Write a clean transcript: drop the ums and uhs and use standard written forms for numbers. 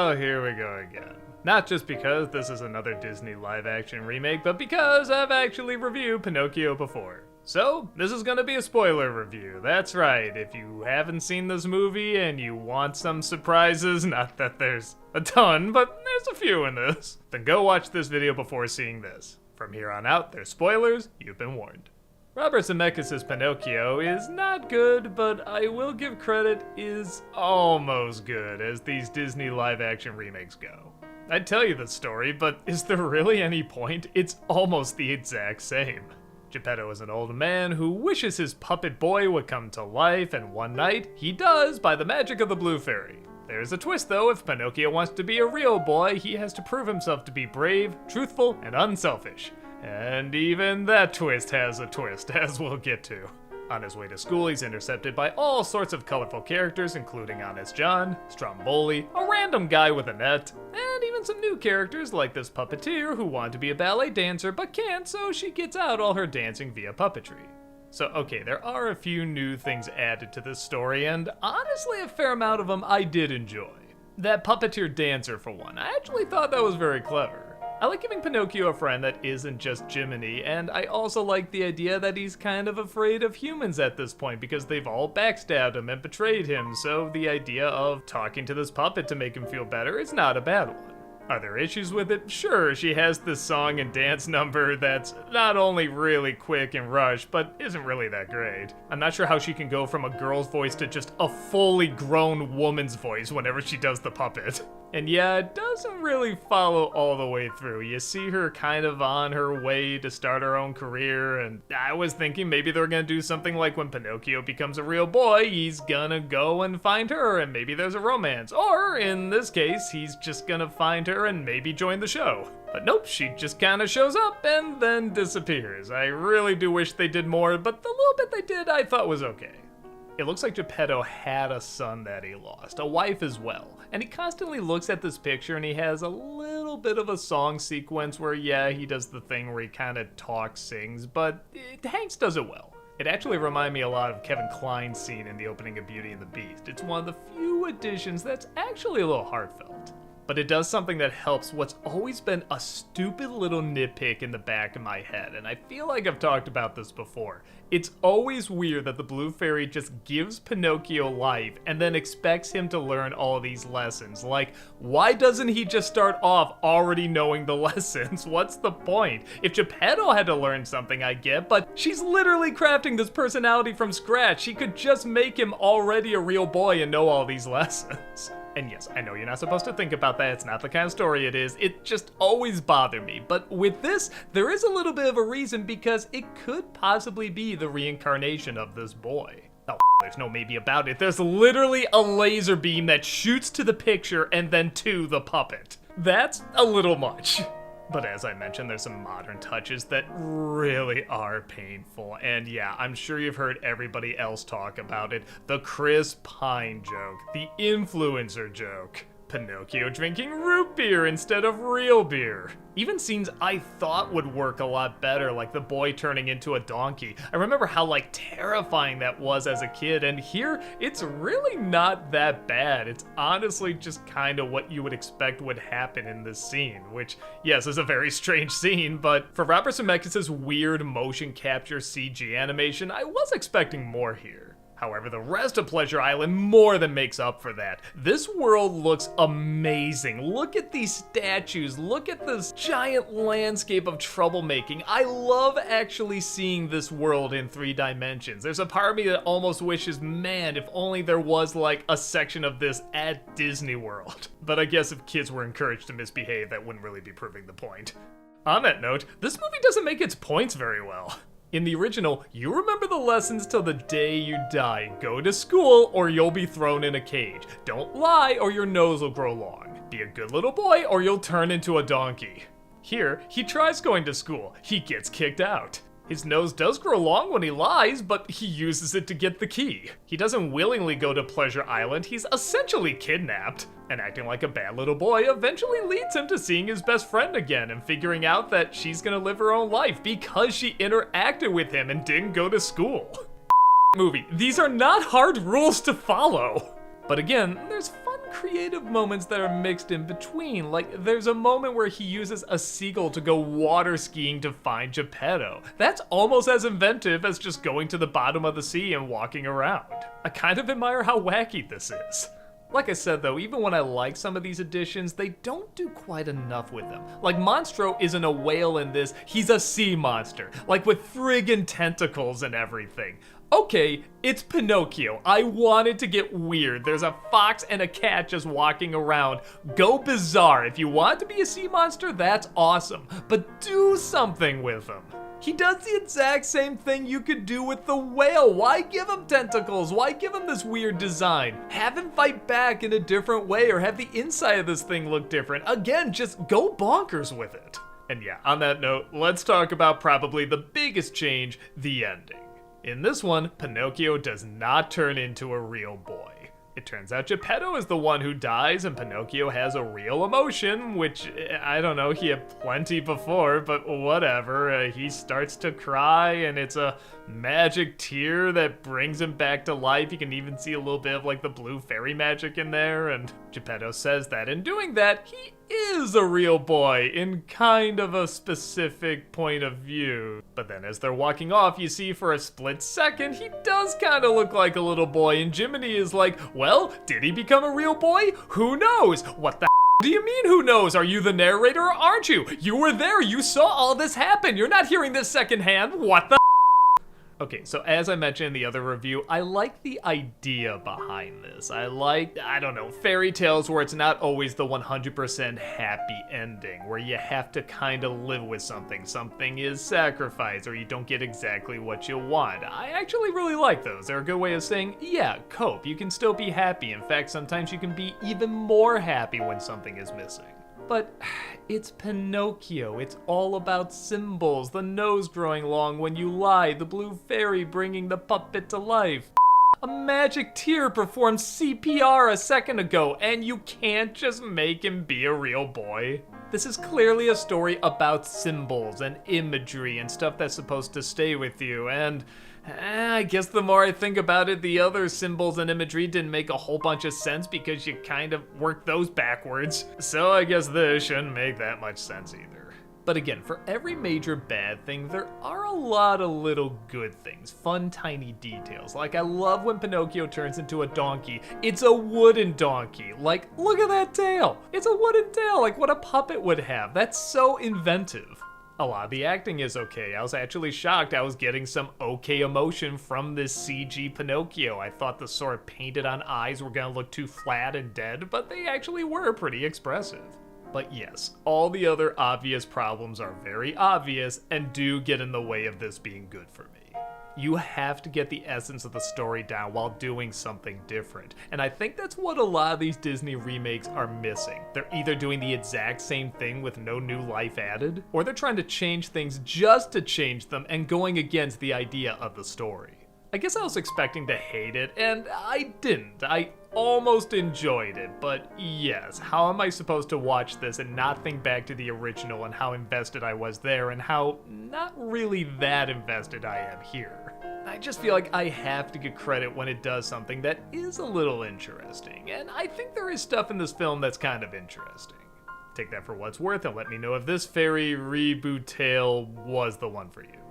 Oh, here we go again. Not just because this is another Disney live-action remake, but because I've actually reviewed Pinocchio before. So, this is gonna be a spoiler review. That's right, if you haven't seen this movie and you want some surprises, not that there's a ton, but there's a few in this, then go watch this video before seeing this. From here on out, there's spoilers, you've been warned. Robert Zemeckis' Pinocchio is not good, but I will give credit is almost good as these Disney live-action remakes go. I'd tell you the story, but is there really any point? It's almost the exact same. Geppetto is an old man who wishes his puppet boy would come to life, and one night, he does by the magic of the Blue Fairy. There's a twist though. If Pinocchio wants to be a real boy, he has to prove himself to be brave, truthful, and unselfish. And even that twist has a twist, as we'll get to. On his way to school, he's intercepted by all sorts of colorful characters, including Honest John, Stromboli, a random guy with a net, and even some new characters like this puppeteer who wanted to be a ballet dancer but can't, so she gets out all her dancing via puppetry. So okay, there are a few new things added to this story, and honestly a fair amount of them I did enjoy. That puppeteer dancer for one, I actually thought that was very clever. I like giving Pinocchio a friend that isn't just Jiminy, and I also like the idea that he's kind of afraid of humans at this point because they've all backstabbed him and betrayed him, so the idea of talking to this puppet to make him feel better is not a bad one. Are there issues with it? Sure, she has this song and dance number that's not only really quick and rushed, but isn't really that great. I'm not sure how she can go from a girl's voice to just a fully grown woman's voice whenever she does the puppet. And yeah, it doesn't really follow all the way through. You see her kind of on her way to start her own career, and I was thinking maybe they're gonna do something like when Pinocchio becomes a real boy, he's gonna go and find her, and maybe there's a romance. Or, in this case, he's just gonna find her and maybe join the show. But nope, she just kind of shows up and then disappears. I really do wish they did more, but the little bit they did I thought was okay. It looks like Geppetto had a son that he lost, a wife as well, and he constantly looks at this picture and he has a little bit of a song sequence where, yeah, he does the thing where he kind of talks, sings, but Hanks does it well. It actually reminded me a lot of Kevin Kline's scene in the opening of Beauty and the Beast. It's one of the few additions that's actually a little heartfelt. But it does something that helps what's always been a stupid little nitpick in the back of my head, and I feel like I've talked about this before. It's always weird that the Blue Fairy just gives Pinocchio life and then expects him to learn all these lessons. Like, why doesn't he just start off already knowing the lessons? What's the point? If Geppetto had to learn something, I get, but she's literally crafting this personality from scratch. She could just make him already a real boy and know all these lessons. And yes, I know you're not supposed to think about that, it's not the kind of story it is, it just always bothered me. But with this, there is a little bit of a reason because it could possibly be the reincarnation of this boy. Oh, there's no maybe about it, there's literally a laser beam that shoots to the picture and then to the puppet. That's a little much. But as I mentioned, there's some modern touches that really are painful. And yeah, I'm sure you've heard everybody else talk about it. The Chris Pine joke, the influencer joke. Pinocchio drinking root beer instead of real beer. Even scenes I thought would work a lot better, like the boy turning into a donkey. I remember how terrifying that was as a kid, and here it's really not that bad. It's honestly just kind of what you would expect would happen in this scene, which, yes, is a very strange scene, but for Robert Zemeckis' weird motion capture CG animation, I was expecting more here. However, the rest of Pleasure Island more than makes up for that. This world looks amazing. Look at these statues. Look at this giant landscape of troublemaking. I love actually seeing this world in 3 dimensions. There's a part of me that almost wishes, man, if only there was a section of this at Disney World. But I guess if kids were encouraged to misbehave, that wouldn't really be proving the point. On that note, this movie doesn't make its points very well. In the original, you remember the lessons till the day you die. Go to school or you'll be thrown in a cage. Don't lie or your nose will grow long. Be a good little boy or you'll turn into a donkey. Here, he tries going to school. He gets kicked out. His nose does grow long when he lies, but he uses it to get the key. He doesn't willingly go to Pleasure Island, he's essentially kidnapped. And acting like a bad little boy eventually leads him to seeing his best friend again and figuring out that she's gonna live her own life because she interacted with him and didn't go to school. Movie. These are not hard rules to follow. But again, there's fun creative moments that are mixed in between. Like, there's a moment where he uses a seagull to go water skiing to find Geppetto. That's almost as inventive as just going to the bottom of the sea and walking around. I kind of admire how wacky this is. Like I said though, even when I like some of these additions, they don't do quite enough with them. Like, Monstro isn't a whale in this, he's a sea monster. Like, with friggin' tentacles and everything. Okay, it's Pinocchio. I wanted to get weird. There's a fox and a cat just walking around. Go bizarre. If you want to be a sea monster, that's awesome. But do something with him. He does the exact same thing you could do with the whale. Why give him tentacles? Why give him this weird design? Have him fight back in a different way, or have the inside of this thing look different. Again, just go bonkers with it. And yeah, on that note, let's talk about probably the biggest change, the ending. In this one, Pinocchio does not turn into a real boy. It turns out Geppetto is the one who dies, and Pinocchio has a real emotion, which, I don't know, he had plenty before, but whatever. He starts to cry, and it's a magic tear that brings him back to life. You can even see a little bit of, like, the blue fairy magic in there, and Geppetto says that in doing that, he is a real boy in kind of a specific point of view. But then as they're walking off, you see for a split second, he does kind of look like a little boy, and Jiminy is like, well, did he become a real boy? Who knows? What the do you mean who knows? Are you the narrator or aren't you? You were there, you saw all this happen. You're not hearing this secondhand. What the Okay, so as I mentioned in the other review, I like the idea behind this. I like, I don't know, fairy tales where it's not always the 100% happy ending, where you have to kind of live with something. Something is sacrificed, or you don't get exactly what you want. I actually really like those. They're a good way of saying, yeah, cope. You can still be happy. In fact, sometimes you can be even more happy when something is missing. But it's Pinocchio. It's all about symbols, the nose growing long when you lie, the blue fairy bringing the puppet to life. A magic tear performed CPR a second ago, and you can't just make him be a real boy. This is clearly a story about symbols and imagery and stuff that's supposed to stay with you, and I guess the more I think about it, the other symbols and imagery didn't make a whole bunch of sense because you kind of worked those backwards. So I guess this shouldn't make that much sense either. But again, for every major bad thing, there are a lot of little good things, fun tiny details. Like, I love when Pinocchio turns into a donkey. It's a wooden donkey. Like, look at that tail. It's a wooden tail, like what a puppet would have. That's so inventive. A lot of the acting is okay. I was actually shocked I was getting some okay emotion from this CG Pinocchio. I thought the sort of painted on eyes were gonna look too flat and dead, but they actually were pretty expressive. But yes, all the other obvious problems are very obvious and do get in the way of this being good for me. You have to get the essence of the story down while doing something different. And I think that's what a lot of these Disney remakes are missing. They're either doing the exact same thing with no new life added, or they're trying to change things just to change them and going against the idea of the story. I guess I was expecting to hate it, and I didn't. I almost enjoyed it, but yes, how am I supposed to watch this and not think back to the original and how invested I was there and how not really that invested I am here? I just feel like I have to get credit when it does something that is a little interesting, and I think there is stuff in this film that's kind of interesting. Take that for what's worth and let me know if this fairy reboot tale was the one for you.